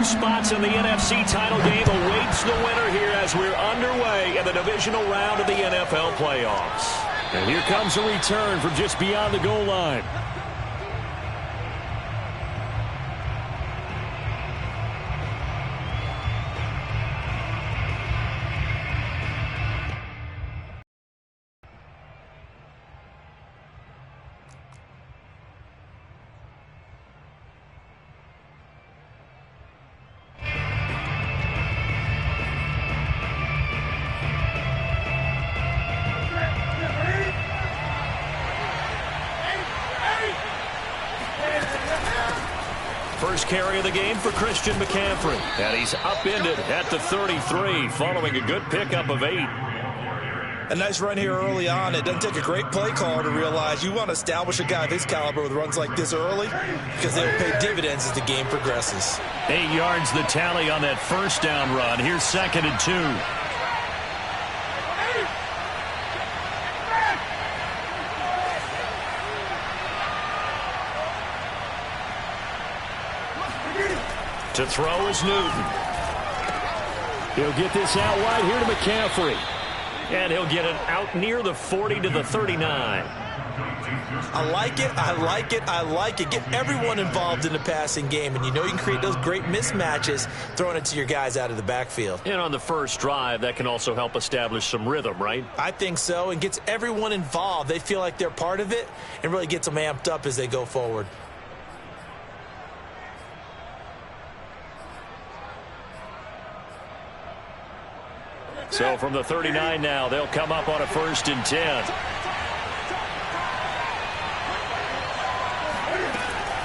spots in the NFC title game awaits the winner here as we're underway in the divisional round of the NFL playoffs. And here comes a return from just beyond the goal line. First carry of the game for Christian McCaffrey. And he's upended at the 33 following a good pickup of 8. A nice run here early on. It doesn't take a great play caller to realize you want to establish a guy of his caliber with runs like this early because they will pay dividends as the game progresses. 8 yards the tally on that first down run. Here's 2nd and 2. To throw is Newton. He'll get this out wide here to McCaffrey. And he'll get it out near the 40 to the 39. I like it, I like it, I like it. Get everyone involved in the passing game, and you know you can create those great mismatches throwing it to your guys out of the backfield. And on the first drive, that can also help establish some rhythm, right? I think so, and gets everyone involved. They feel like they're part of it and really gets them amped up as they go forward. So from the 39 now, they'll come up on a 1st and 10.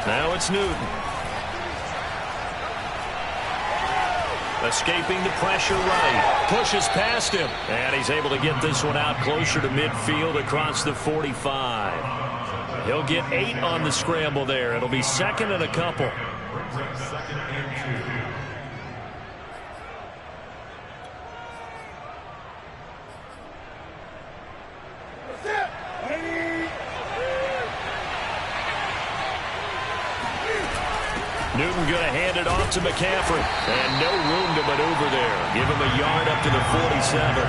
Now it's Newton. Escaping the pressure right. Pushes past him. And he's able to get this one out closer to midfield across the 45. He'll get 8 on the scramble there. It'll be 2nd and a couple. Newton going to hand it off to McCaffrey. And no room to maneuver there. Give him a yard up to the 47.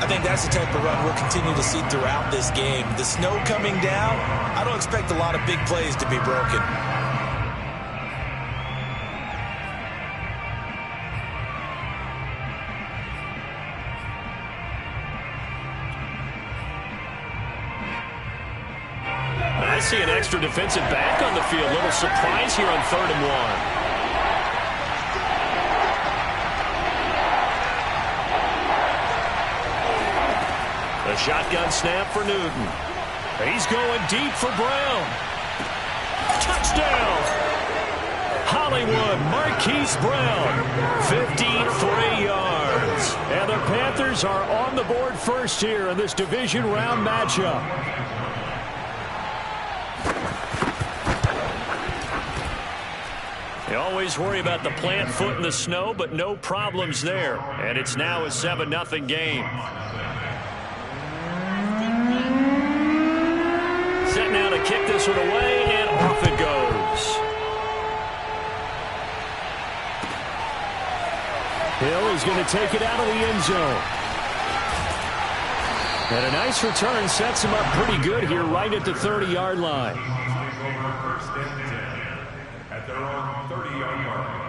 I think that's the type of run we'll continue to see throughout this game. The snow coming down, I don't expect a lot of big plays to be broken. I see an extra defensive back on the field. Little surprise here on 3rd and 1. A shotgun snap for Newton. He's going deep for Brown. Touchdown! Hollywood Marquise Brown, 53 yards. And the Panthers are on the board first here in this division round matchup. You always worry about the plant foot in the snow, but no problems there. And it's now a 7-0 game. Set now to kick this one away, and off it goes. Hill is going to take it out of the end zone. And a nice return sets him up pretty good here right at the 30-yard line. At their own 30-yard line.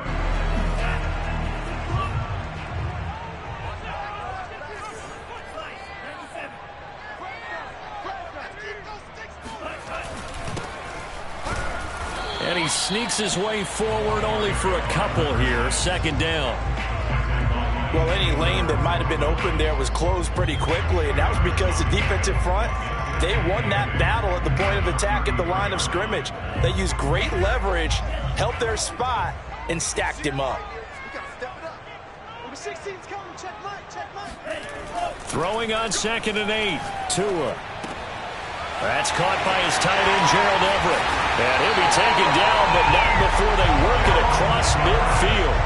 And he sneaks his way forward only for a couple here. 2nd down. Well, any lane that might have been open there was closed pretty quickly, and that was because the defensive front, they won that battle at the point of attack at the line of scrimmage. They used great leverage, held their spot, and stacked him up. Throwing on 2nd and 8. Tua. That's caught by his tight end, Gerald Everett. And he'll be taken down, but not before they work it across midfield.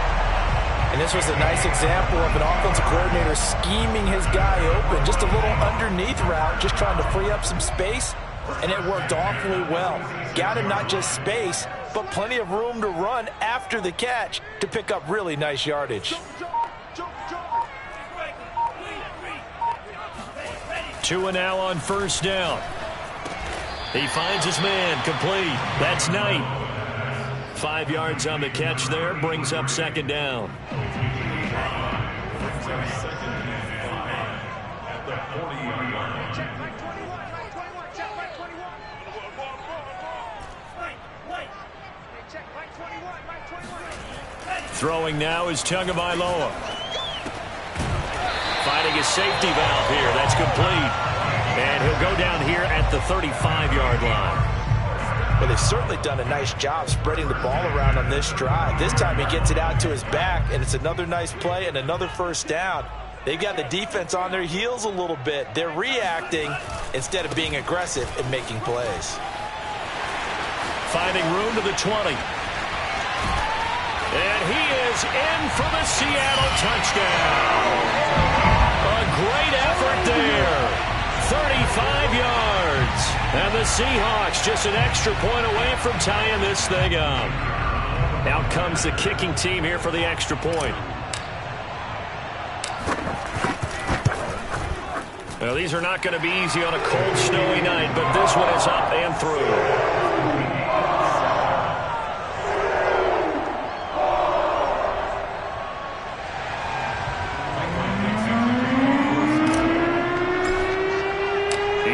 And this was a nice example of an offensive coordinator scheming his guy open. Just a little underneath route, just trying to free up some space, and it worked awfully well. Got him not just space, but plenty of room to run after the catch to pick up really nice yardage. 2 now on first down. He finds his man, complete. That's Knight. 5 yards on the catch there, brings up second down. Throwing now is Tagovailoa. Finding a safety valve here. That's complete. And he'll go down here at the 35-yard line. Well, they've certainly done a nice job spreading the ball around on this drive. This time he gets it out to his back, and it's another nice play and another first down. They've got the defense on their heels a little bit. They're reacting instead of being aggressive and making plays. Finding room to the 20. And he is in for the Seattle touchdown. A great effort there. 35 yards. And the Seahawks just an extra point away from tying this thing up. Out comes the kicking team here for the extra point. Now, these are not going to be easy on a cold, snowy night, but this one is up and through.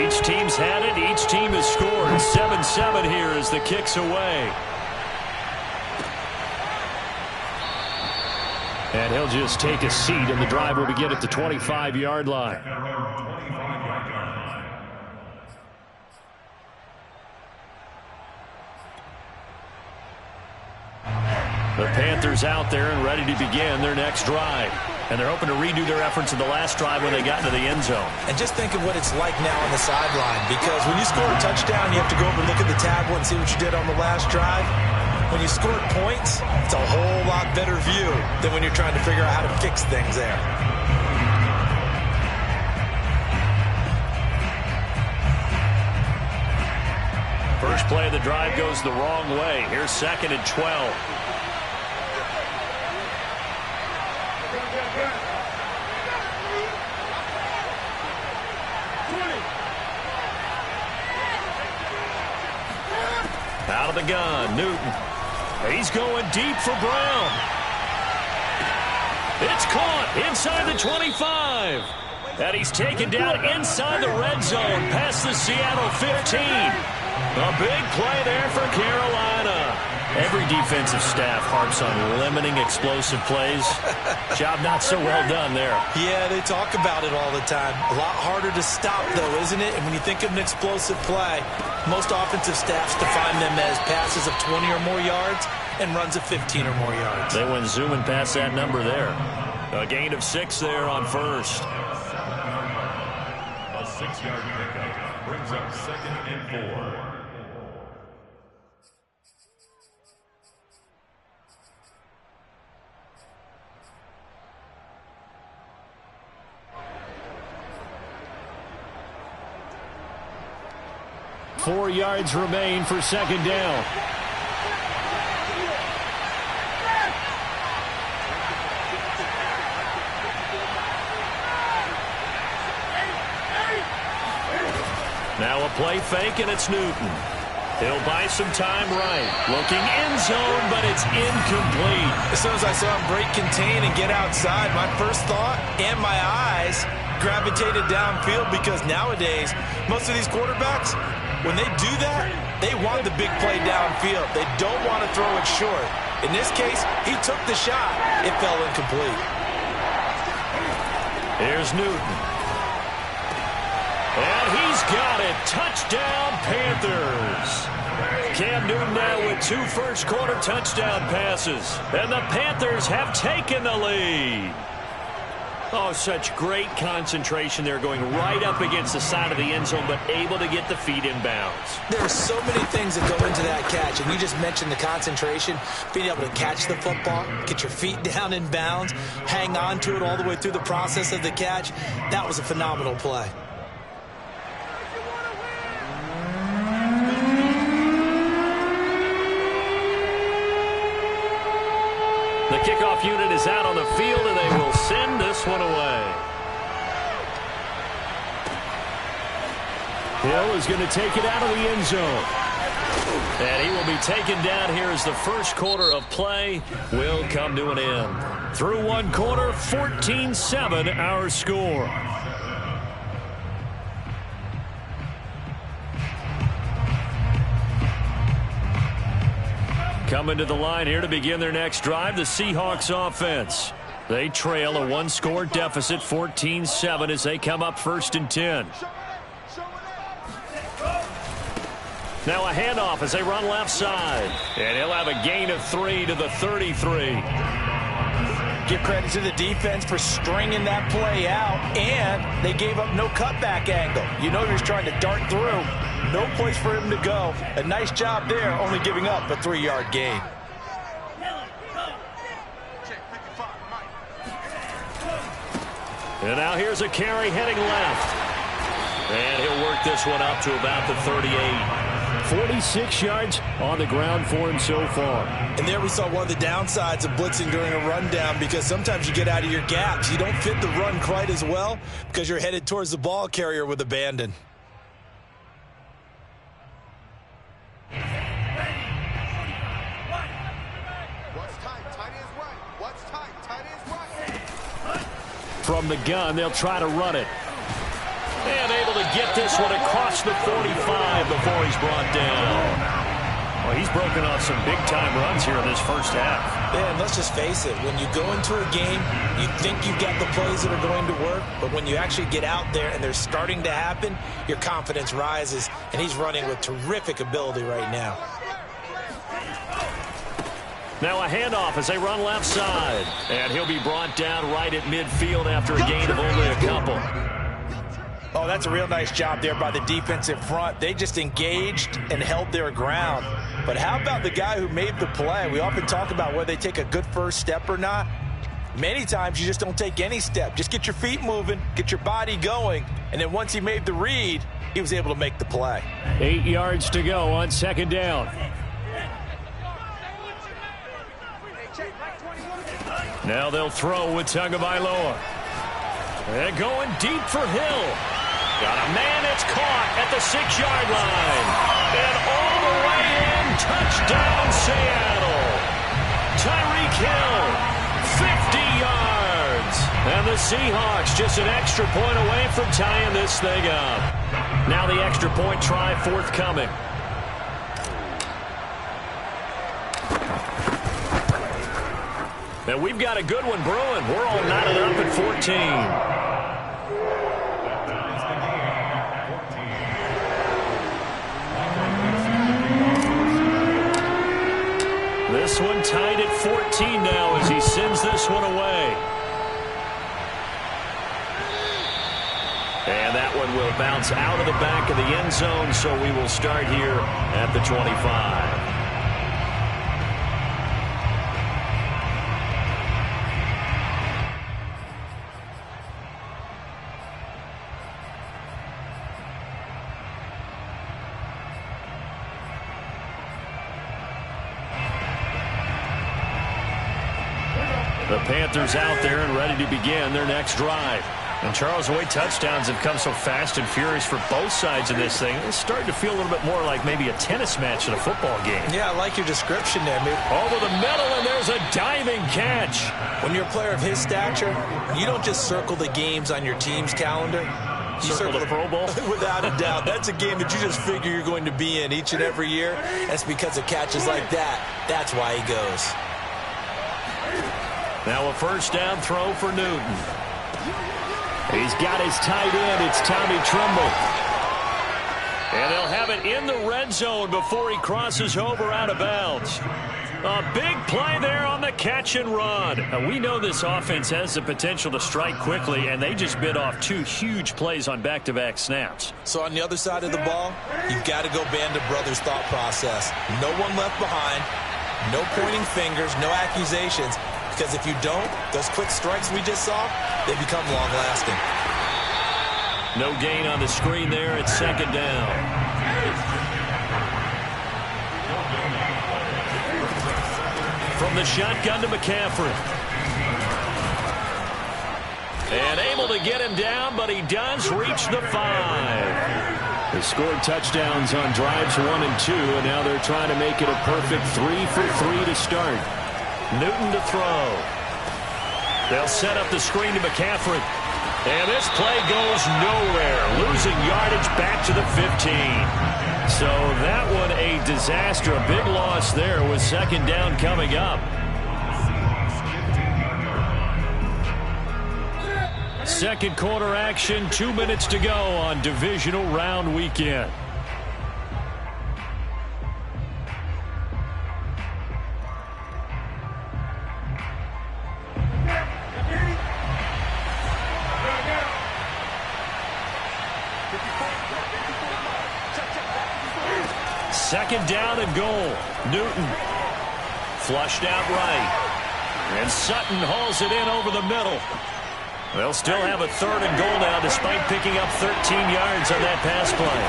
Each team's had it. Each team has scored. 7-7 here as the kick's away. And he'll just take a seat, and the drive will begin at the 25-yard line. The Panthers out there and ready to begin their next drive. And they're hoping to redo their efforts in the last drive when they got into the end zone. And just think of what it's like now on the sideline, because when you score a touchdown, you have to go over and look at the tablet and see what you did on the last drive. When you scored points, it's a whole lot better view than when you're trying to figure out how to fix things there. First play of the drive goes the wrong way. Here's 2nd and 12. Out of the gun, Newton. He's going deep for Brown. It's caught inside the 25. And he's taken down inside the red zone past the Seattle 15. A big play there for Carolina. Every defensive staff harps on limiting explosive plays. Job not so well done there. Yeah, they talk about it all the time. A lot harder to stop, though, isn't it? And when you think of an explosive play, most offensive staffs define them as passes of 20 or more yards and runs of 15 or more yards. They went zooming past that number there. A gain of 6 there on first. A 6-yard pickup brings up 2nd and 4. Four yards remain for second down. Now a play fake, and it's Newton. He'll buy some time right. Looking end zone, but it's incomplete. As soon as I saw him break contain and get outside, my first thought and my eyes gravitated downfield, because nowadays, most of these quarterbacks, when they do that, they want the big play downfield. They don't want to throw it short. In this case, he took the shot. It fell incomplete. Here's Newton. And he's got it. Touchdown, Panthers. Cam Newton now with 2 first-quarter touchdown passes. And the Panthers have taken the lead. Oh, such great concentration there, going right up against the side of the end zone, but able to get the feet in bounds. There are so many things that go into that catch, and you just mentioned the concentration, being able to catch the football, get your feet down in bounds, hang on to it all the way through the process of the catch. That was a phenomenal play. kickoff unit is out on the field, and they will send this one away. Hill is going to take it out of the end zone. And he will be taken down here as the first quarter of play will come to an end. Through one quarter, 14-7 our score. Coming to the line here to begin their next drive, the Seahawks offense. They trail a one-score deficit, 14-7, as they come up 1st and 10. Now a handoff as they run left side. And he'll have a gain of 3 to the 33. Give credit to the defense for stringing that play out, and they gave up no cutback angle. You know he was trying to dart through. No place for him to go. A nice job there, only giving up a 3-yard gain. And now here's a carry heading left. And he'll work this one up to about the 38. 46 yards on the ground for him so far. And there we saw one of the downsides of blitzing during a rundown, because sometimes you get out of your gaps. You don't fit the run quite as well because you're headed towards the ball carrier with abandon. From the gun, they'll try to run it. And able to get this one across the 45 before he's brought down. Well, he's broken off some big-time runs here in this first half. Yeah, and let's just face it. When you go into a game, you think you've got the plays that are going to work, but when you actually get out there and they're starting to happen, your confidence rises, and he's running with terrific ability right now. Now a handoff as they run left side. And he'll be brought down right at midfield after a gain of only a couple. Oh, that's a real nice job there by the defensive front. They just engaged and held their ground. But how about the guy who made the play? We often talk about whether they take a good first step or not. Many times you just don't take any step. Just get your feet moving, get your body going, and then once he made the read, he was able to make the play. 8 yards to go on 2nd down. Now they'll throw with Tagovailoa. They're going deep for Hill. Got a man, it's caught at the 6-yard line. And all the way in, touchdown Seattle. Tyreek Hill, 50 yards. And the Seahawks just an extra point away from tying this thing up. Now the extra point try forthcoming. And we've got a good one brewing. We're all knotted up at 14. This one tied at 14 now as he sends this one away. And that one will bounce out of the back of the end zone, so we will start here at the 25. The Panthers out there and ready to begin their next drive. And Charles, the way touchdowns have come so fast and furious for both sides of this thing, it's starting to feel a little bit more like maybe a tennis match in a football game. Yeah, I like your description there, man. Over the middle, and there's a diving catch. When you're a player of his stature, you don't just circle the games on your team's calendar. You circle the Pro Bowl? Without a doubt. That's a game that you just figure you're going to be in each and every year. That's because of catches like that. That's why he goes. Now a first down throw for Newton. He's got his tight end. It's Tommy Tremble. And they'll have it in the red zone before he crosses over out of bounds. A big play there on the catch and run. Now, we know this offense has the potential to strike quickly, and they just bit off 2 huge plays on back-to-back snaps. So on the other side of the ball, you've got to go Band of Brothers thought process. No one left behind, no pointing fingers, no accusations. Because if you don't, those quick strikes we just saw, they become long-lasting. No gain on the screen there at 2nd down. From From the shotgun to McCaffrey. And able to get him down, but he does reach the 5. They scored touchdowns on drives 1 and 2, and now they're trying to make it a perfect 3 for 3 to start. Newton to throw. They'll set up the screen to McCaffrey. And this play goes nowhere, losing yardage back to the 15. So that one a disaster. A big loss there with second down coming up. Second quarter action, 2 minutes to go on divisional round weekend. Second down and goal. Newton flushed out right. And Sutton hauls it in over the middle. They'll still have a third and goal now despite picking up 13 yards on that pass play.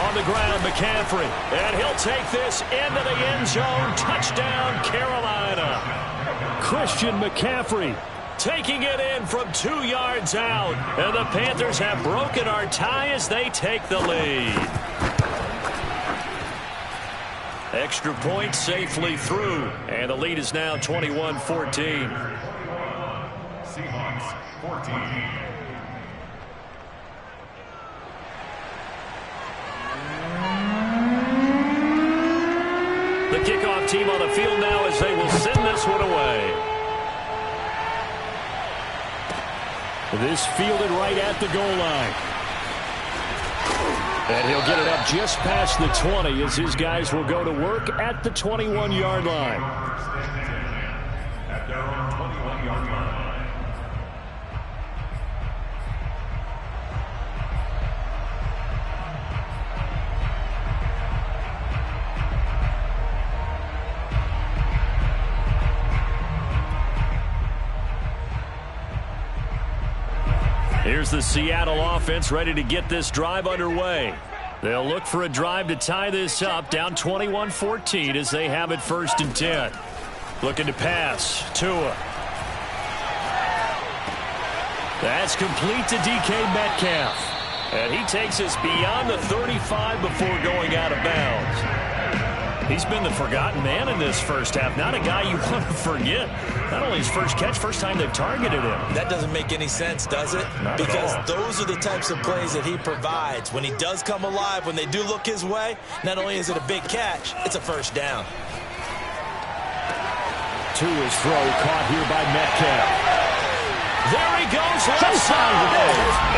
On the ground, McCaffrey. And he'll take this into the end zone. Touchdown, Carolina. Christian McCaffrey taking it in from 2 yards out. And the Panthers have broken our tie as they take the lead. Extra point safely through. And the lead is now 21-14. Seahawks 14. The kickoff team on the field now as they will send this one away. This fielded right at the goal line. And he'll get it up just past the 20 as his guys will go to work at the 21-yard line. At their own 21-yard line. Here's the Seattle offense ready to get this drive underway. They'll look for a drive to tie this up, down 21-14 as they have it 1st and 10. Looking to pass. Tua. That's complete to DK Metcalf. And he takes us beyond the 35 before going out of bounds. He's been the forgotten man in this first half. Not a guy you want to forget. Not only his first catch, first time they've targeted him. That doesn't make any sense, does it? Not because at all. Those are the types of plays that he provides. When he does come alive, when they do look his way, not only is it a big catch, it's a first down. Tua's throw caught here by Metcalf. There he goes, left side.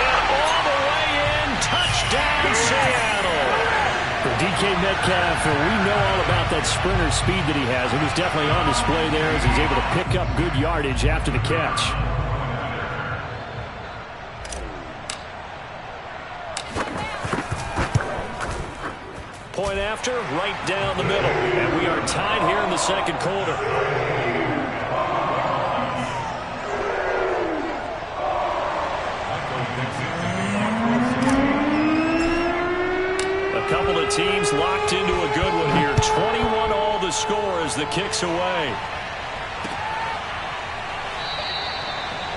And all the way in, touchdown Seattle. For DK Metcalf, we know all about that sprinter speed that he has. It was definitely on display there as he's able to pick up good yardage after the catch. Point after, right down the middle. And we are tied here in the second quarter. A couple of teams locked into a good one here. 21 all the score as the kick's away.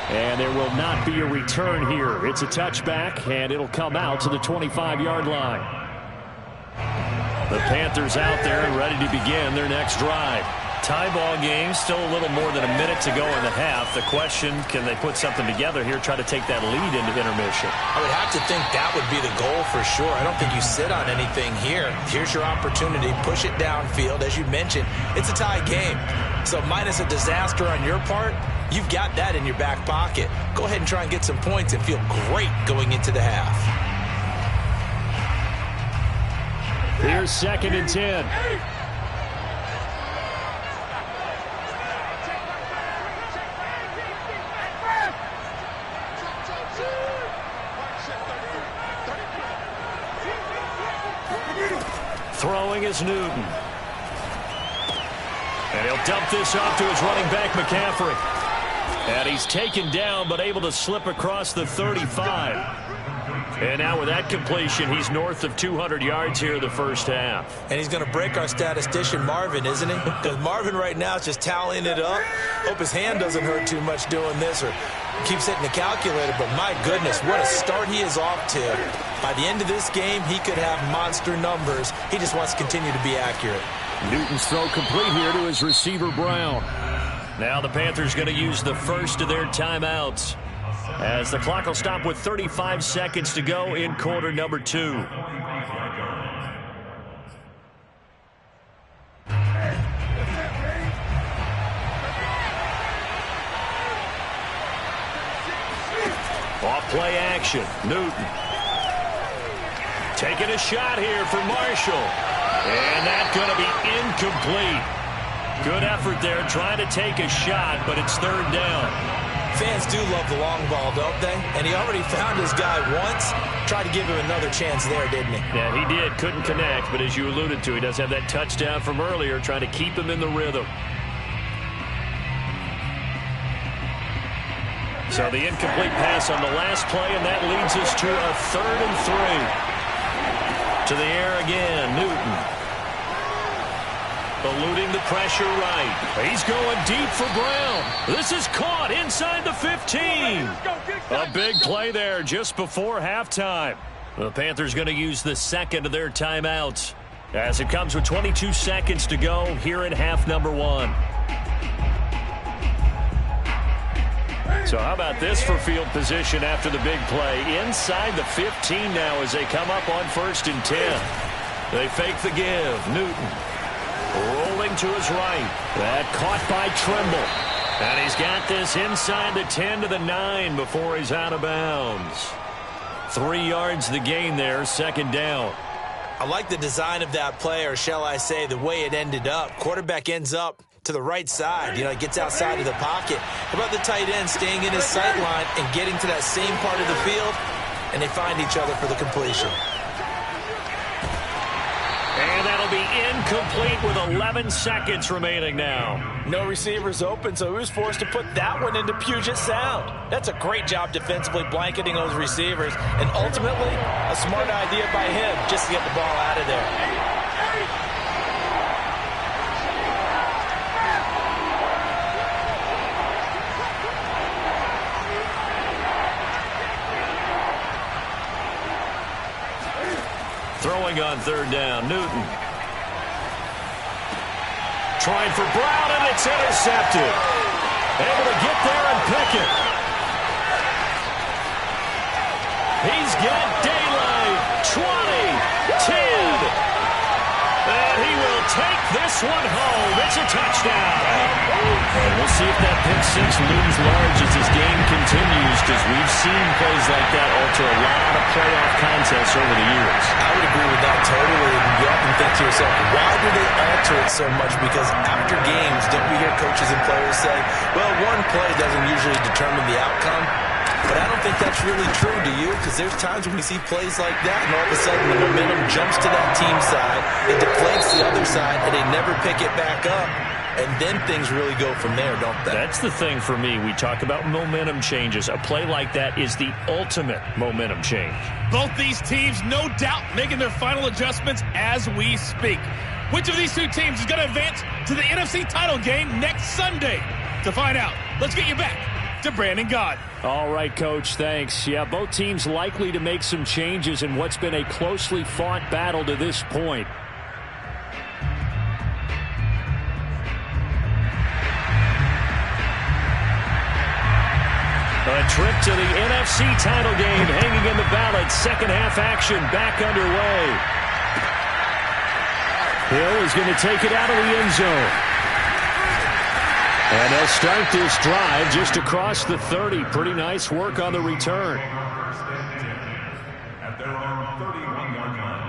And there will not be a return here. It's a touchback, and it'll come out to the 25-yard line. The Panthers out there and ready to begin their next drive. Tie ball game, still a little more than a minute to go in the half. The question, can they put something together here, try to take that lead into intermission? I would have to think that would be the goal for sure. I don't think you sit on anything here. Here's your opportunity. Push it downfield. As you mentioned, it's a tie game. So minus a disaster on your part, you've got that in your back pocket. Go ahead and try and get some points and feel great going into the half. Here's 2nd and 10. Throwing is Newton. And he'll dump this off to his running back, McCaffrey. And he's taken down, but able to slip across the 35. And now with that completion, he's north of 200 yards here in the first half. And he's going to break our statistician Marvin, isn't he? Because Marvin right now is just tallying it up. Hope his hand doesn't hurt too much doing this or keeps hitting the calculator. But my goodness, what a start he is off to. By the end of this game, he could have monster numbers. He just wants to continue to be accurate. Newton's throw complete here to his receiver, Brown. Now the Panthers going to use the first of their timeouts, as the clock will stop with 35 seconds to go in quarter number 2. Off play action. Newton taking a shot here for Marshall. And that's going to be incomplete. Good effort there trying to take a shot, but it's third down. Fans do love the long ball, don't they? And he already found his guy once. Tried to give him another chance there, didn't he? Yeah, he did. Couldn't connect, but as you alluded to, he does have that touchdown from earlier, trying to keep him in the rhythm. So the incomplete pass on the last play, and that leads us to a 3rd and 3. To the air again, Newton. Eluding the pressure right. He's going deep for Brown. This is caught inside the 15. A big play there just before halftime. The Panthers going to use the second of their timeouts, as it comes with 22 seconds to go here in half number 1. So how about this for field position after the big play? Inside the 15 now as they come up on 1st and 10. They fake the give. Newton rolling to his right. That caught by Trimble. And he's got this inside the 10 to the 9 before he's out of bounds. 3 yards the gain there, 2nd down. I like the design of that play, or shall I say the way it ended up. Quarterback ends up to the right side. You know, he gets outside of the pocket. How about the tight end staying in his sight line and getting to that same part of the field, and they find each other for the completion. And that'll be incomplete with 11 seconds remaining now. No receivers open, so he was forced to put that one into Puget Sound. That's a great job defensively blanketing those receivers, and ultimately a smart idea by him just to get the ball out of there. Throwing on 3rd down, Newton. Trying for Brown, and it's intercepted. Able to get there and pick it. He's got daylight. 20, 10. And he will take this one home. It's a touchdown. And we'll see if that pick six looms large as this game continues, because we've seen plays like that alter a lot of playoff contests over the years. I would agree with that totally. And you often think to yourself, why do they alter it so much? Because after games, don't we hear coaches and players say, well, one play doesn't usually determine the outcome? But I don't think that's really true, do you? Because there's times when we see plays like that, and all of a sudden the momentum jumps to that team side, it deflates the other side, and they never pick it back up. And then things really go from there, don't they? That's the thing for me. We talk about momentum changes. A play like that is the ultimate momentum change. Both these teams, no doubt, making their final adjustments as we speak. Which of these two teams is going to advance to the NFC title game next Sunday? To find out, let's get you back to Brandon Gaud. All right, Coach, thanks. Yeah, both teams likely to make some changes in what's been a closely fought battle to this point. A trip to the NFC title game hanging in the balance. Second half action back underway. Hill is going to take it out of the end zone. And they'll start this drive just across the 30. Pretty nice work on the return. At their own 31-yard line.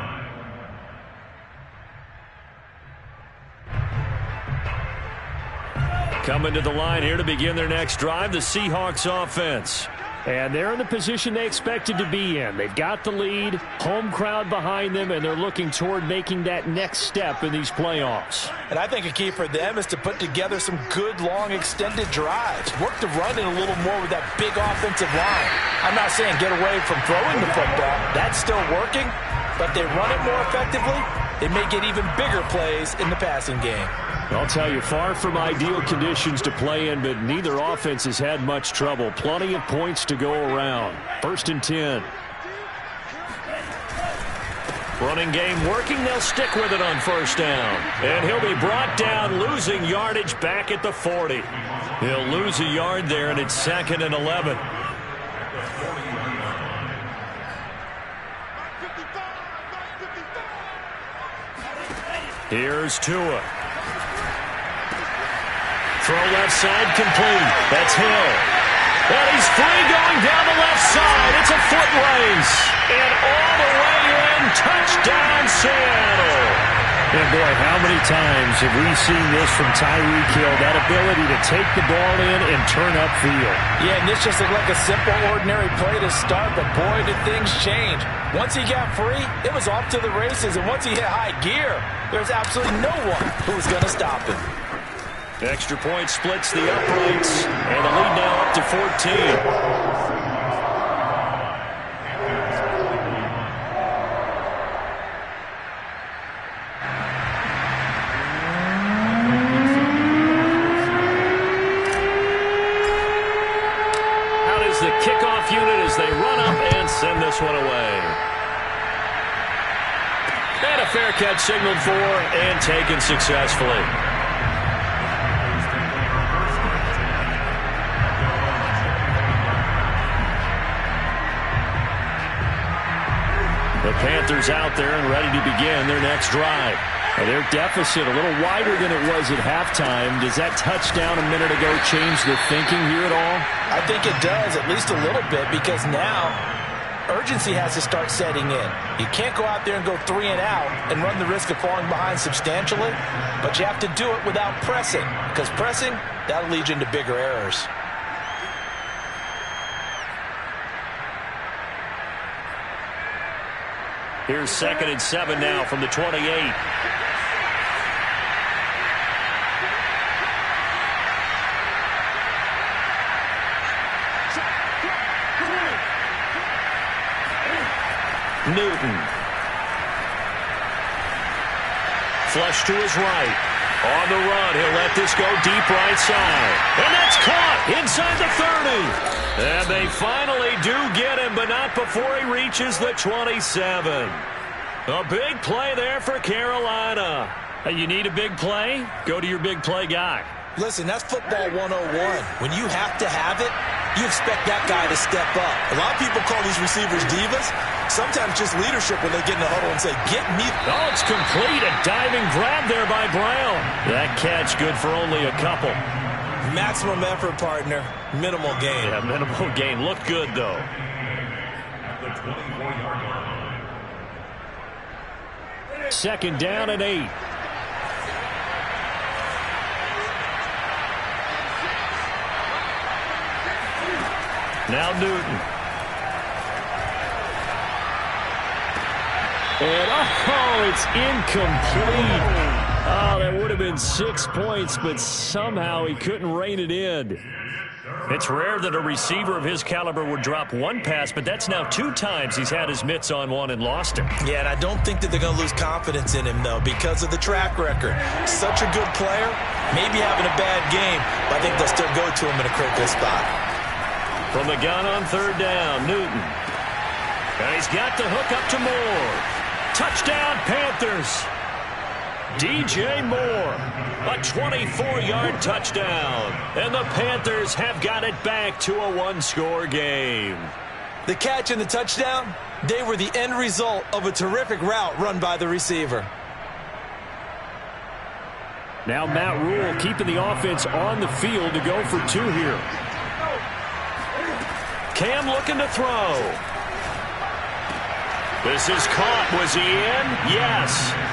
Coming to the line here to begin their next drive, the Seahawks offense. And they're in the position they expected to be in. They've got the lead, home crowd behind them, and they're looking toward making that next step in these playoffs. And I think a key for them is to put together some good, long, extended drives. Work the run in a little more with that big offensive line. I'm not saying get away from throwing the football. That's still working, but they run it more effectively. They may get even bigger plays in the passing game. I'll tell you, far from ideal conditions to play in, but neither offense has had much trouble. Plenty of points to go around. 1st and 10. Running game working. They'll stick with it on 1st down. And he'll be brought down, losing yardage back at the 40. He'll lose a yard there, and it's 2nd and 11. Here's Tua. Throw left side complete. That's Hill. And he's free going down the left side. It's a foot race. And all the way in, touchdown Seattle. And boy, how many times have we seen this from Tyreek Hill, that ability to take the ball in and turn upfield. Yeah, and this just looked like a simple, ordinary play to start, but boy, did things change. Once he got free, it was off to the races, and once he hit high gear, there's absolutely no one who was going to stop him. Extra point splits the uprights, and the lead now up to 14. The kickoff unit as they run up and send this one away. And a fair catch signaled for and taken successfully. The Panthers out there and ready to begin their next drive. Their deficit a little wider than it was at halftime. Does that touchdown a minute ago change the thinking here at all? I think it does, at least a little bit, because now urgency has to start setting in. You can't go out there and go 3 and out and run the risk of falling behind substantially, but you have to do it without pressing, because pressing, that'll lead you into bigger errors. Here's 2nd and 7 now from the 28. Newton. Flush to his right. On the run, he'll let this go deep right side. And that's caught inside the 30. And they finally do get him, but not before he reaches the 27. A big play there for Carolina. You need a big play? Go to your big play guy. Listen, that's football 101. When you have to have it, you expect that guy to step up. A lot of people call these receivers divas. Sometimes just leadership when they get in the huddle and say, get me. Oh, it's complete. A diving grab there by Brown. That catch good for only a couple. Maximum effort, partner. Minimal gain. Yeah, minimal gain. Looked good, though. The 24-yard line. 2nd down and 8. Now Newton. And, oh, it's incomplete. Oh, that would have been 6 points, but somehow he couldn't rein it in. It's rare that a receiver of his caliber would drop one pass, but that's now 2 times he's had his mitts on one and lost it. Yeah, and I don't think that they're going to lose confidence in him, though, because of the track record. Such a good player, maybe having a bad game, but I think they'll still go to him in a critical spot. From the gun on 3rd down, Newton. And he's got the hook up to Moore. Touchdown, Panthers. DJ Moore, a 24-yard touchdown. And the Panthers have got it back to a 1-score game. The catch and the touchdown, they were the end result of a terrific route run by the receiver. Now Matt Rule keeping the offense on the field to go for 2 here. Cam looking to throw. This is caught. Was he in? Yes.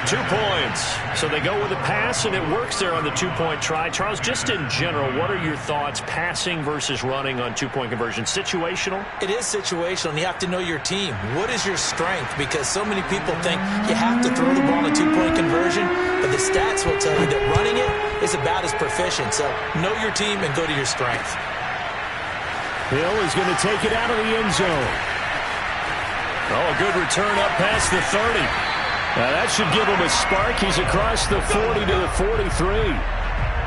2 points. So they go with a pass, and it works there on the two-point try. Charles, just in general, what are your thoughts passing versus running on two-point conversion? Situational? It is situational, and you have to know your team. What is your strength? Because so many people think you have to throw the ball in a two-point conversion, but the stats will tell you that running it is about as proficient. So know your team and go to your strength. Hill is going to take it out of the end zone. Oh, a good return up past the 30. Now that should give him a spark. He's across the 40 to the 43.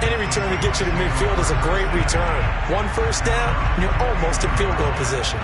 Any return to get you to midfield is a great return. 1 first down, and you're almost in field goal position.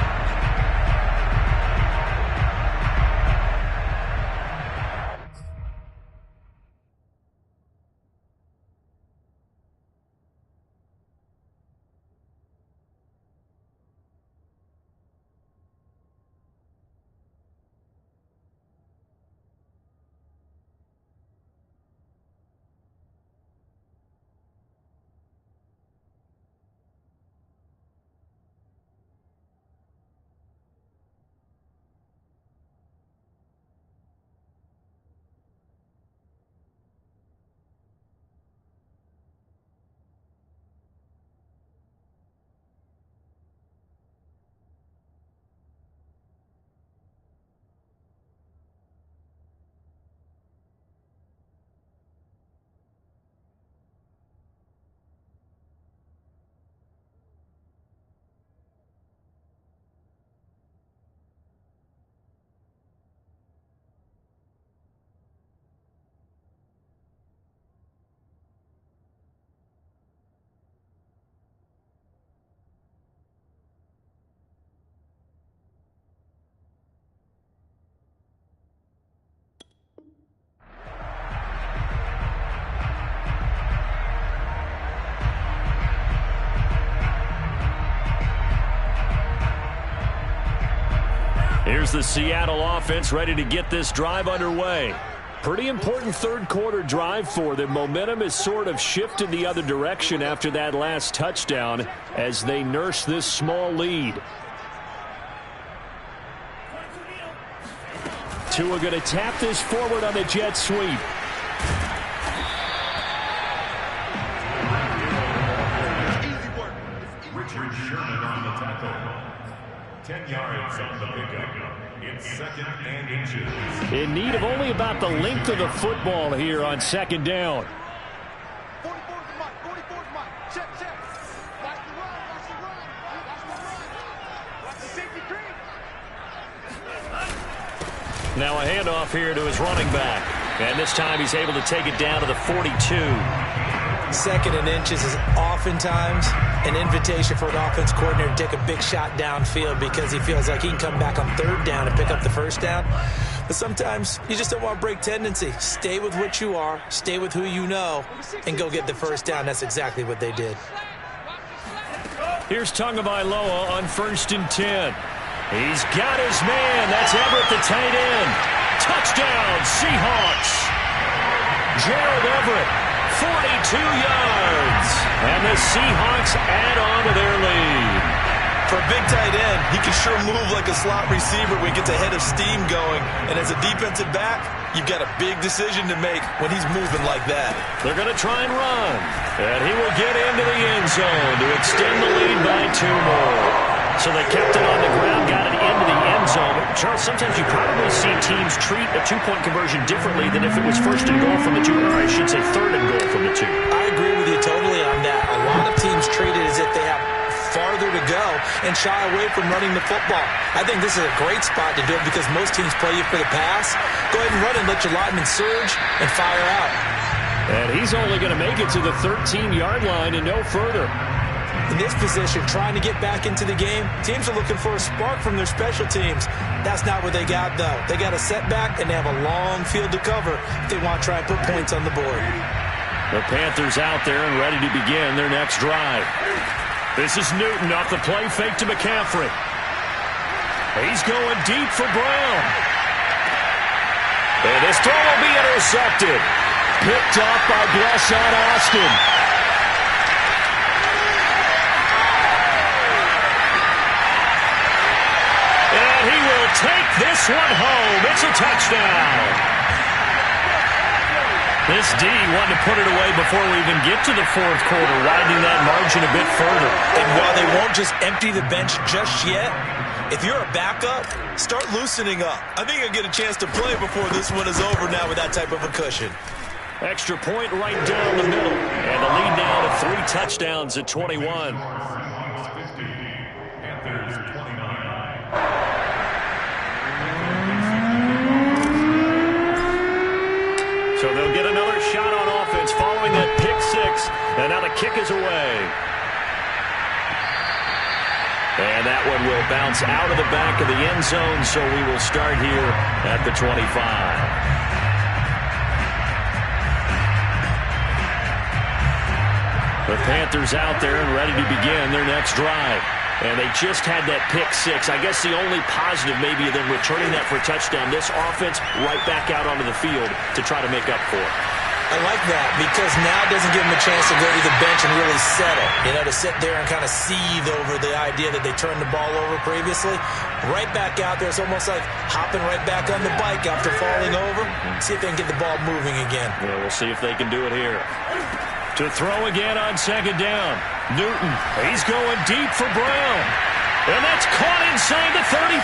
Here's the Seattle offense ready to get this drive underway. Pretty important third quarter drive for them. Momentum has sort of shifted the other direction after that last touchdown as they nurse this small lead. Tua going to tap this forward on the jet sweep. Richard Sherman on the tackle. 10 yards on the pickup. It's 2nd and inches. In need of only about the length of the football here on 2nd down. 44's Mike. 44's Mike. Check, check. Watch the run. Watch the run. Watch the run. Watch the safety creep. Now a handoff here to his running back. And this time he's able to take it down to the 42. 2nd and inches is oftentimes an invitation for an offense coordinator to take a big shot downfield because he feels like he can come back on 3rd down and pick up the 1st down. But sometimes you just don't want to break tendency. Stay with what you are, stay with who you know, and go get the 1st down. That's exactly what they did. Here's Tagovailoa on 1st and 10. He's got his man. That's Everett, the tight end. Touchdown, Seahawks. Gerald Everett. 42 yards. And the Seahawks add on to their lead. For a big tight end, he can sure move like a slot receiver when he gets a head of steam going. And as a defensive back, you've got a big decision to make when he's moving like that. They're going to try and run. And he will get into the end zone to extend the lead by 2 more. So they kept it on the ground, got it into the end zone. Charles, sometimes you probably see teams treat a two-point conversion differently than if it was 1st and goal from the 2, or I should say 3rd and goal from the 2. I agree with you totally on that. A lot of teams treat it as if they have farther to go and shy away from running the football. I think this is a great spot to do it because most teams play you for the pass. Go ahead and run and let your lineman surge and fire out. And he's only going to make it to the 13-yard line and no further. In this position, trying to get back into the game, teams are looking for a spark from their special teams. That's not what they got, though. They got a setback, and they have a long field to cover if they want to try and put points on the board. The Panthers out there and ready to begin their next drive. This is Newton off the play fake to McCaffrey. He's going deep for Brown. And this throw will be intercepted. Picked off by Blesson Austin. take this one home. It's a touchdown. This D wanted to put it away before we even get to the fourth quarter, widening that margin a bit further. And while they won't just empty the bench just yet, if you're a backup, start loosening up. I think you'll get a chance to play before this one is over now with that type of a cushion. Extra point right down the middle. And the lead now to 3 touchdowns at 21. Seahawks 50, Panthers 29. So they'll get another shot on offense following that pick 6. And now the kick is away. And that one will bounce out of the back of the end zone, so we will start here at the 25. The Panthers out there and ready to begin their next drive. And they just had that pick 6. I guess the only positive maybe of them returning that for a touchdown. This offense right back out onto the field to try to make up for it. I like that because now it doesn't give them a chance to go to the bench and really settle. You know, to sit there and kind of seethe over the idea that they turned the ball over previously. Right back out there. It's almost like hopping right back on the bike after falling over. See if they can get the ball moving again. Yeah, we'll see if they can do it here. To throw again on second down. Newton, he's going deep for Brown. And that's caught inside the 35.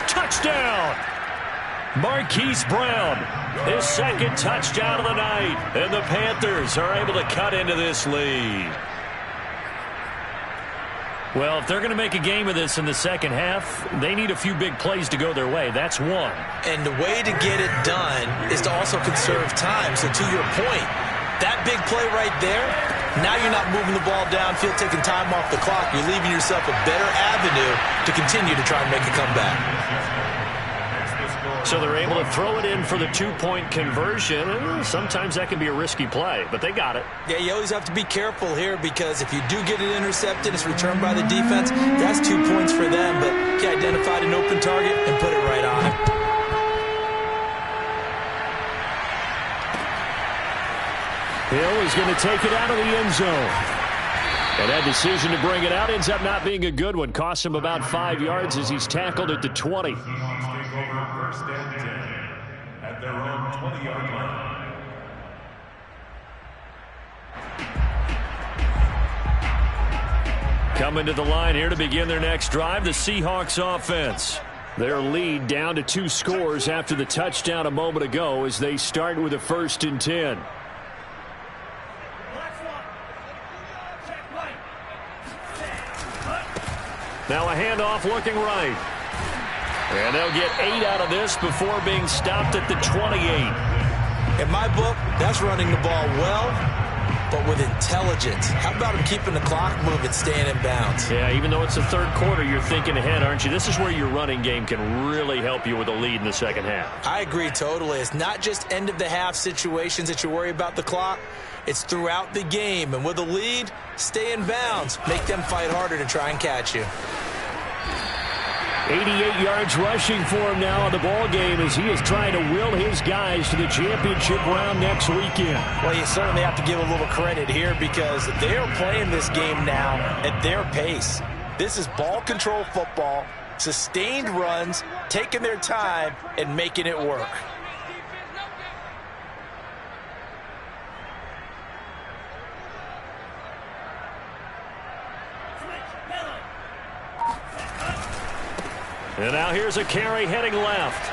Touchdown. Marquise Brown, his second touchdown of the night. And the Panthers are able to cut into this lead. Well, if they're going to make a game of this in the second half, they need a few big plays to go their way. That's one. And the way to get it done is to also conserve time. So to your point, that big play right there, now you're not moving the ball downfield, taking time off the clock. You're leaving yourself a better avenue to continue to try and make a comeback. So they're able to throw it in for the 2-point conversion. Sometimes that can be a risky play, but they got it. Yeah, you always have to be careful here because if you do get it intercepted, it's returned by the defense. That's 2 points for them, but he identified an open target and put it right on him. Hill is going to take it out of the end zone. And that decision to bring it out ends up not being a good one. Costs him about 5 yards as he's tackled at the 20. Seahawks take over first and 10 at their own 20-yard line. Coming to the line here to begin their next drive, the Seahawks offense. Their lead down to 2 scores after the touchdown a moment ago as they start with a 1st and 10. Now a handoff looking right. And they'll get 8 out of this before being stopped at the 28. In my book, that's running the ball well, but with intelligence. How about him keeping the clock moving, staying in bounds? Yeah, even though it's the third quarter, you're thinking ahead, aren't you? This is where your running game can really help you with a lead in the second half. I agree totally. It's not just end-of-the-half situations that you worry about the clock. It's throughout the game. And with a lead, stay in bounds. Make them fight harder to try and catch you. 88 yards rushing for him now in the ball game as he is trying to will his guys to the championship round next weekend. Well, you certainly have to give a little credit here because they are playing this game now at their pace. This is ball control football, sustained runs, taking their time, and making it work. And now here's a carry heading left.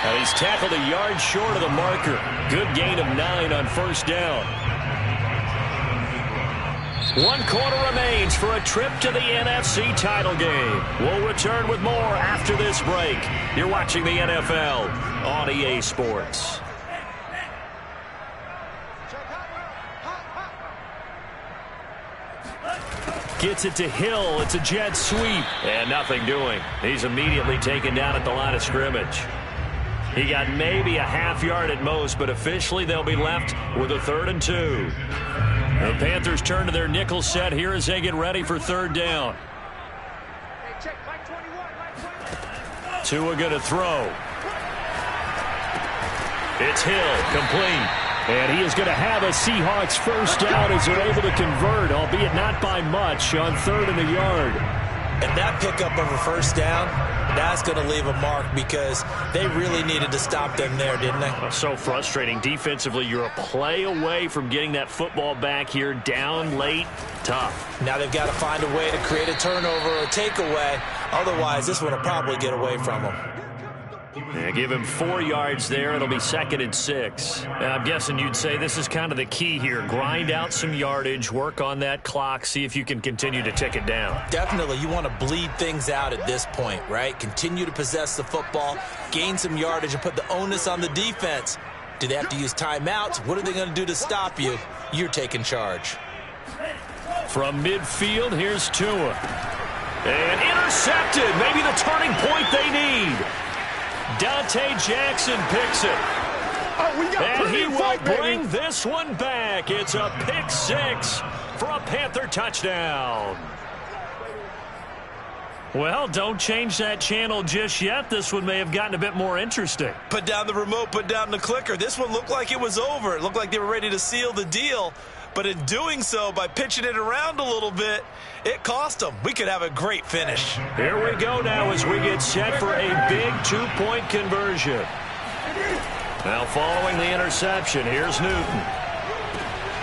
And he's tackled a yard short of the marker. Good gain of 9 on first down. 1 quarter remains for a trip to the NFC title game. We'll return with more after this break. You're watching the NFL on EA Sports. Gets it to Hill. It's a jet sweep. And nothing doing. He's immediately taken down at the line of scrimmage. He got maybe a half yard at most, but officially they'll be left with a 3rd and 2. The Panthers turn to their nickel set here as they get ready for 3rd down. Tua going to throw. It's Hill, complete. And he is going to have a Seahawks first down as they're able to convert, albeit not by much, on 3rd and a yard. And that pickup of a first down, that's going to leave a mark because they really needed to stop them there, didn't they? So frustrating. Defensively, you're a play away from getting that football back here. Down late, tough. Now they've got to find a way to create a turnover or a takeaway. Otherwise, this one will probably get away from them. Yeah, give him 4 yards there. It'll be 2nd and 6. I'm guessing you'd say this is kind of the key here. Grind out some yardage, work on that clock, see if you can continue to tick it down. Definitely. You want to bleed things out at this point, right? Continue to possess the football, gain some yardage, and put the onus on the defense. Do they have to use timeouts? What are they going to do to stop you? You're taking charge. From midfield, here's Tua. And intercepted. Maybe the turning point they need. Dante Jackson picks it. And he will bring this one back. It's a pick 6 for a Panther touchdown. Well, don't change that channel just yet. This one may have gotten a bit more interesting. Put down the remote, put down the clicker. This one looked like it was over. It looked like they were ready to seal the deal. But in doing so, by pitching it around a little bit, it cost them. We could have a great finish. Here we go now as we get set for a big 2-point conversion. Now following the interception, here's Newton.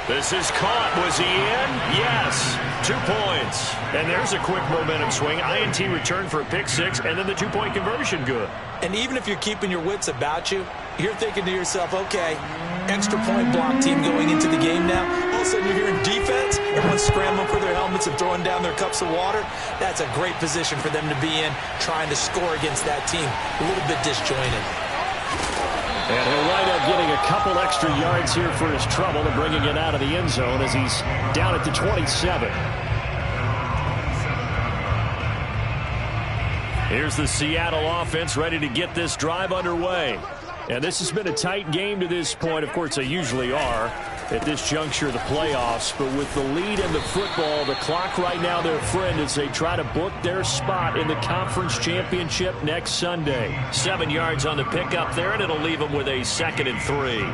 This is caught. Was he in? Yes. 2 points. And there's a quick momentum swing. INT return for a pick 6, and then the 2-point conversion good. And even if you're keeping your wits about you, you're thinking to yourself, okay, extra point block team going into the game now. All of a sudden you're hearing defense, everyone's scrambling for their helmets and throwing down their cups of water. That's a great position for them to be in, trying to score against that team. A little bit disjointed. And he'll wind up getting a couple extra yards here for his trouble and bringing it out of the end zone as he's down at the 27. Here's the Seattle offense ready to get this drive underway. And this has been a tight game to this point. Of course, they usually are at this juncture of the playoffs. But with the lead in the football, the clock right now their friend as they try to book their spot in the conference championship next Sunday. 7 yards on the pickup there, and it'll leave them with a 2nd and 3.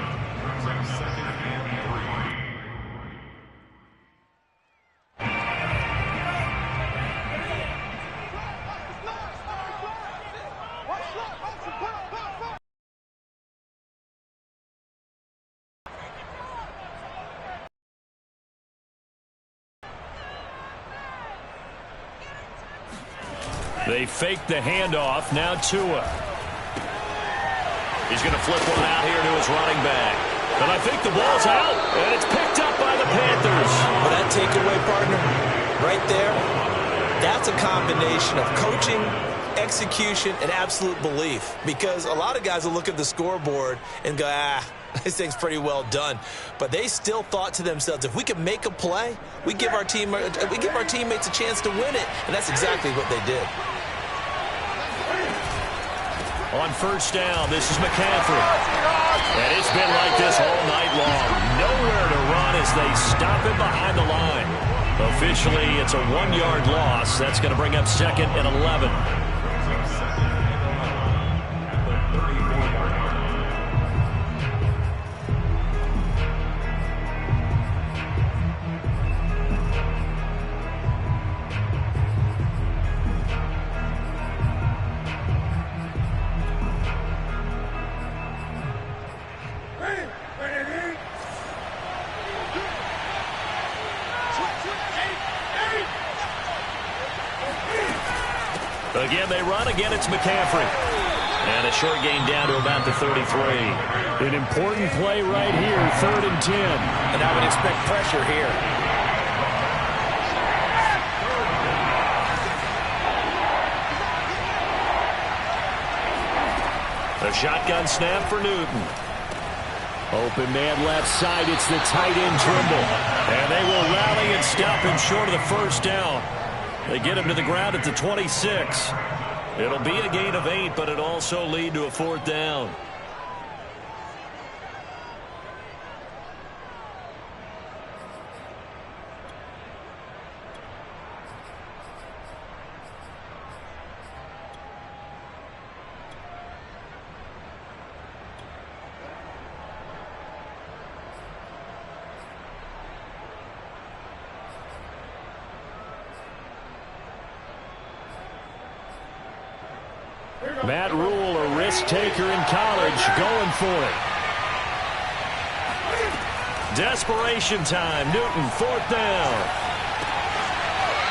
They fake the handoff. Now Tua. He's going to flip one out here to his running back. And I think the ball's out, and it's picked up by the Panthers. Well, that takeaway, partner, right there, that's a combination of coaching, execution, and absolute belief. Because a lot of guys will look at the scoreboard and go, this thing's pretty well done. But they still thought to themselves, if we can make a play, we give our teammates a chance to win it. And that's exactly what they did. On first down, this is McCaffrey. And it's been like this all night long. Nowhere to run as they stop him behind the line. Officially, it's a 1-yard loss. That's going to bring up 2nd and 11. Again, they run. Again, it's McCaffrey. And a short gain down to about the 33. An important play right here, 3rd and 10. And I would expect pressure here. A shotgun snap for Newton. Open man left side. It's the tight end Trimble. And they will rally and stop him short of the first down. They get him to the ground at the 26. It'll be a gain of 8, but it'll also lead to a 4th down. Matt Rule, a risk taker in college, going for it. Desperation time. Newton, 4th down.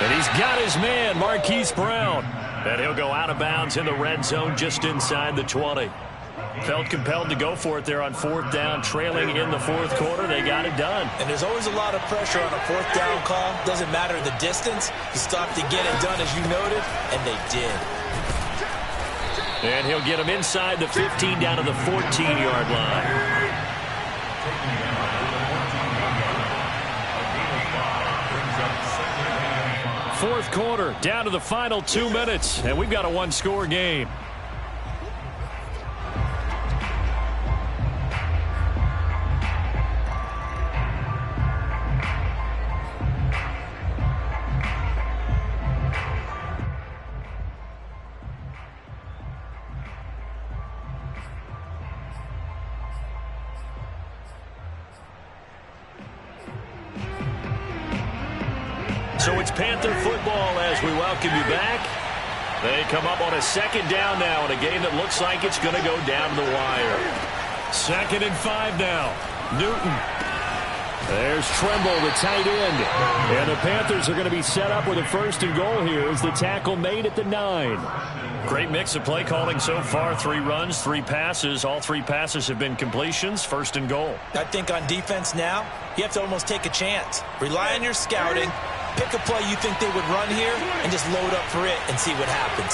And he's got his man, Marquise Brown. And he'll go out of bounds in the red zone just inside the 20. Felt compelled to go for it there on 4th down, trailing in the 4th quarter. They got it done. And there's always a lot of pressure on a 4th down call. Doesn't matter the distance. You stop to get it done, as you noted, and they did. And he'll get him inside the 15 down to the 14-yard line. Fourth quarter, down to the final 2 minutes, and we've got a one-score game. So it's Panther football as we welcome you back. They come up on a 2nd down now in a game that looks like it's going to go down to the wire. 2nd and 5 now. Newton. There's Tremble, the tight end. And the Panthers are going to be set up with a 1st and goal here as the tackle made at the 9. Great mix of play calling so far. 3 runs, 3 passes. All 3 passes have been completions. 1st and goal. I think on defense now, you have to almost take a chance. Rely on your scouting. Pick a play you think they would run here and just load up for it and see what happens.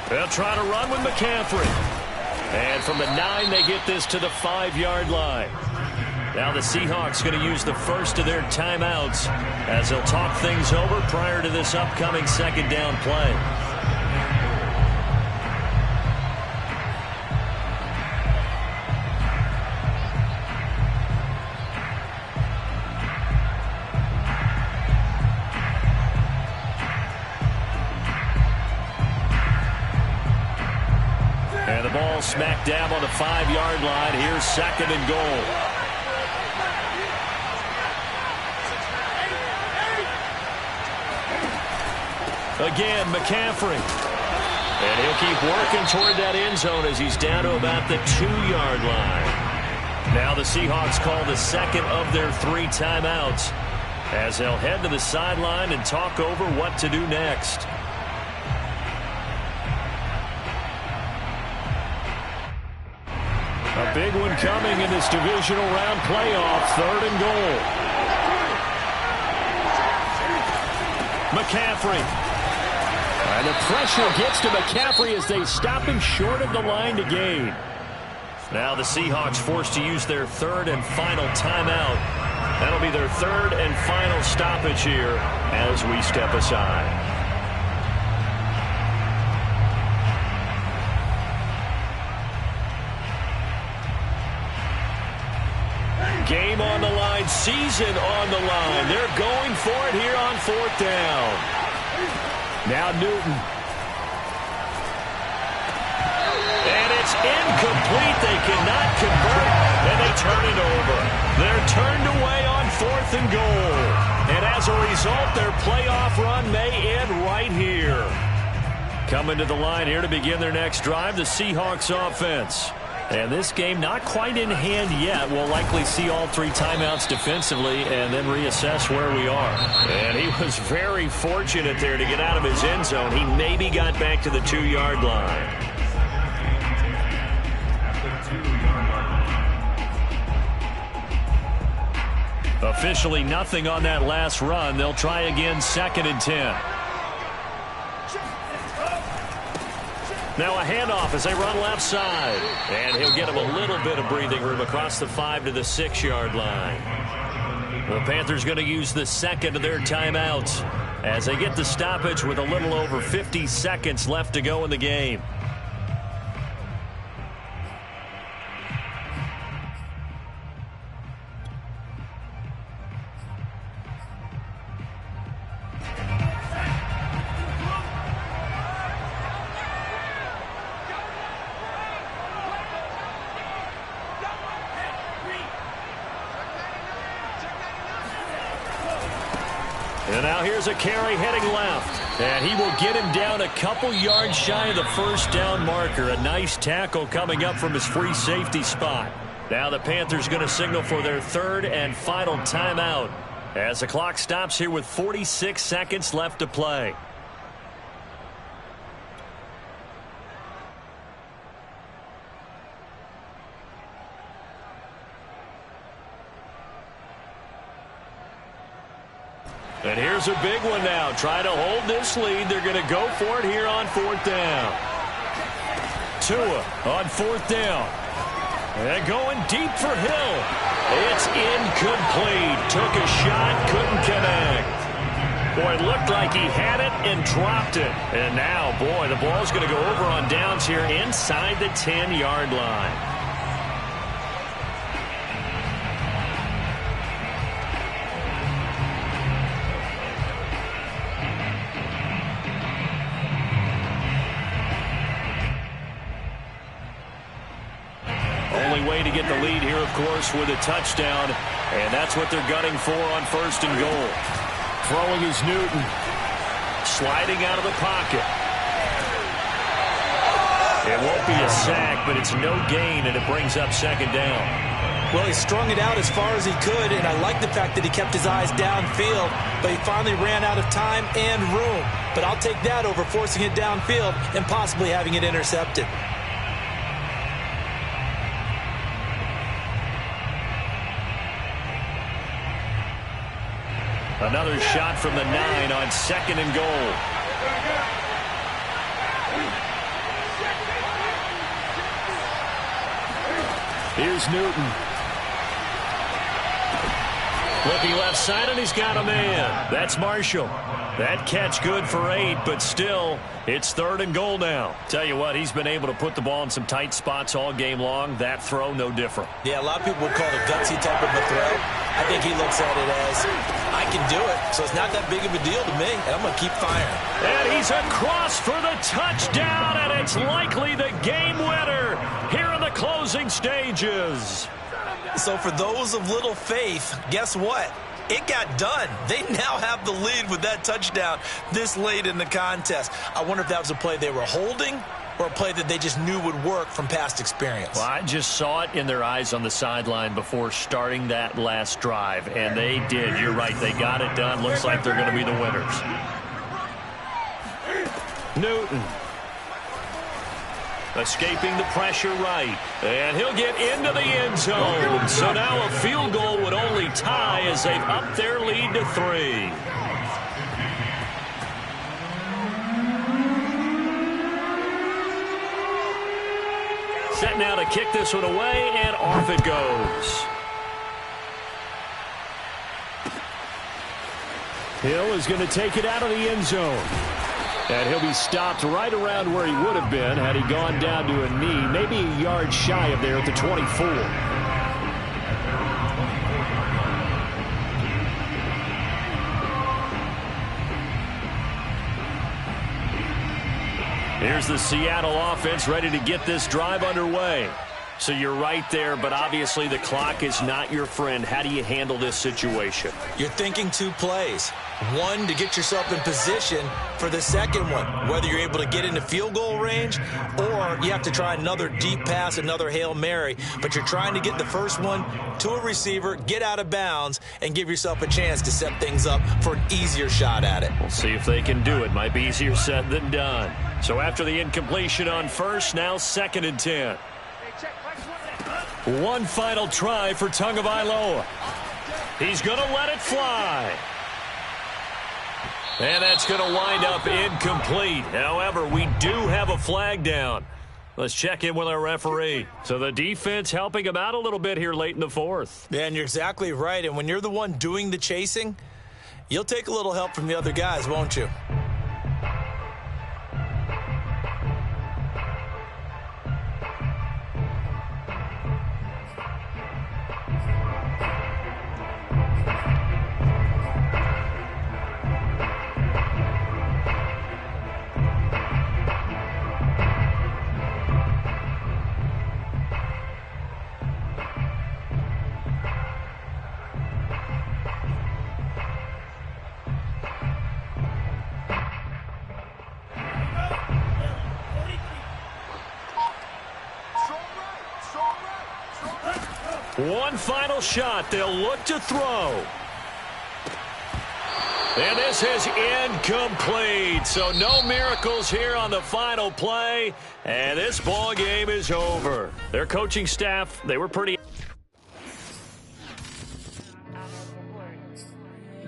They'll try to run with McCaffrey. And from the 9, they get this to the 5-yard line. Now the Seahawks going to use the first of their timeouts as they'll talk things over prior to this upcoming 2nd down play. And the ball smack dab on the 5-yard line. Here's 2nd and goal. Again, McCaffrey. And he'll keep working toward that end zone as he's down to about the 2-yard line. Now the Seahawks call the 2nd of their 3 timeouts as they'll head to the sideline and talk over what to do next. A big one coming in this divisional round playoff. 3rd and goal. McCaffrey. And the pressure gets to McCaffrey as they stop him short of the line to gain. Now the Seahawks forced to use their 3rd and final timeout. That'll be their 3rd and final stoppage here as we step aside. Game on the line, season on the line. They're going for it here on 4th down. Now Newton. And it's incomplete. They cannot convert, and they turn it over. They're turned away on 4th and goal. And as a result, their playoff run may end right here. Coming to the line here to begin their next drive, the Seahawks offense. And this game not quite in hand yet. We'll likely see all 3 timeouts defensively and then reassess where we are. And he was very fortunate there to get out of his end zone. He maybe got back to the 2-yard line. Officially nothing on that last run. They'll try again 2nd and 10. Now a handoff as they run left side. And he'll get him a little bit of breathing room across the 5 to the 6-yard line. The Panthers going to use the 2nd of their timeouts as they get the stoppage with a little over 50 seconds left to go in the game. And now here's a carry heading left. And he will get him down a couple yards shy of the first down marker. A nice tackle coming up from his free safety spot. Now the Panthers going to signal for their third and final timeout as the clock stops here with 46 seconds left to play. And here's a big one now. Trying to hold this lead. They're going to go for it here on fourth down. Tua on fourth down. And going deep for Hill. It's incomplete. Took a shot, couldn't connect. Boy, it looked like he had it and dropped it. And now, boy, the ball's going to go over on downs here inside the 10-yard line. Way to get the lead here, of course, with a touchdown, and that's what they're gunning for on first and goal. Throwing is Newton, sliding out of the pocket. It won't be a sack, but it's no gain, and it brings up second down. Well, he strung it out as far as he could, and I like the fact that he kept his eyes downfield, but he finally ran out of time and room. But I'll take that over forcing it downfield and possibly having it intercepted. Another shot from the 9 on second and goal. Here's Newton. Looking left side, and he's got a man. That's Marshall. That catch good for 8, but still, it's third and goal now. Tell you what, he's been able to put the ball in some tight spots all game long. That throw, no different. Yeah, a lot of people would call it a gutsy type of a throw. I think he looks at it as, I can do it, so it's not that big of a deal to me, and I'm going to keep firing. And he's across for the touchdown, and it's likely the game winner here in the closing stages. So for those of little faith, guess what? It got done. They now have the lead with that touchdown this late in the contest. I wonder if that was a play they were holding or a play that they just knew would work from past experience. Well, I just saw it in their eyes on the sideline before starting that last drive, and they did. You're right. They got it done. Looks like they're going to be the winners. Newton. Escaping the pressure right. And he'll get into the end zone. So now a field goal would only tie as they've upped their lead to 3. Set now to kick this one away, and off it goes. Hill is going to take it out of the end zone. And he'll be stopped right around where he would have been had he gone down to a knee, maybe a yard shy of there at the 24. Here's the Seattle offense ready to get this drive underway. So you're right there, but obviously the clock is not your friend. How do you handle this situation? You're thinking 2 plays. One, to get yourself in position for the second one, whether you're able to get into field goal range or you have to try another deep pass, another Hail Mary. But you're trying to get the first one to a receiver, get out of bounds, and give yourself a chance to set things up for an easier shot at it. We'll see if they can do it. Might be easier said than done. So after the incompletion on first, now second and 10. One final try for Tagovailoa. He's going to let it fly. And that's going to wind up incomplete. However, we do have a flag down. Let's check in with our referee. So the defense helping him out a little bit here late in the fourth. Yeah, and you're exactly right. And when you're the one doing the chasing, you'll take a little help from the other guys, won't you? One final shot. They'll look to throw. And this is incomplete. So no miracles here on the final play. And this ball game is over. Their coaching staff, they were pretty